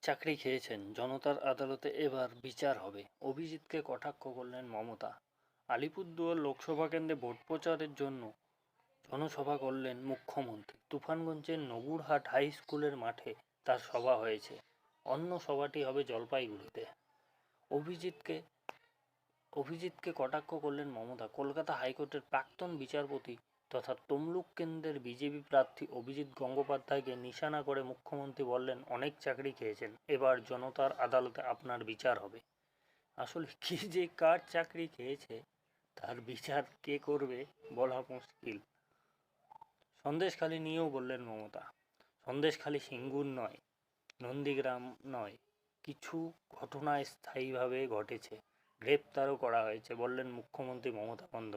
চাকরি খেয়েছেন, জনতার আদালতে এবার বিচার হবে, অভিজিৎকে কটাক্ষ করলেন মমতা। আলিপুরদুয়ার লোকসভা কেন্দ্রে ভোট প্রচারের জন্য জনসভা করলেন মুখ্যমন্ত্রী। তুফানগঞ্জের নবুরহাট হাই স্কুলের মাঠে তার সভা হয়েছে। অন্য সভাটি হবে জলপাইগুড়িতে। অভিজিৎকে কটাক্ষ করলেন মমতা। কলকাতা হাইকোর্টের প্রাক্তন বিচারপতি তথা তমলুক কেন্দ্রের বিজেপি প্রার্থী অভিজিৎ গঙ্গোপাধ্যায়কে নিশানা করে মুখ্যমন্ত্রী বললেন, অনেক চাকরি খেয়েছেন, এবার জনতার আদালতে আপনার বিচার হবে। আসলে কি যে কার চাকরি খেয়েছে তার বিচার কে করবে বলা মুশকিল। সন্দেশখালি নিয়েও বললেন মমতা, সন্দেশখালি সিঙ্গুর নয়, নন্দীগ্রাম নয়, কিছু ঘটনা স্থায়ীভাবে ঘটেছে, গ্রেপ্তারও করা হয়েছে, বললেন মুখ্যমন্ত্রী মমতা বন্দ্যোপাধ্যায়।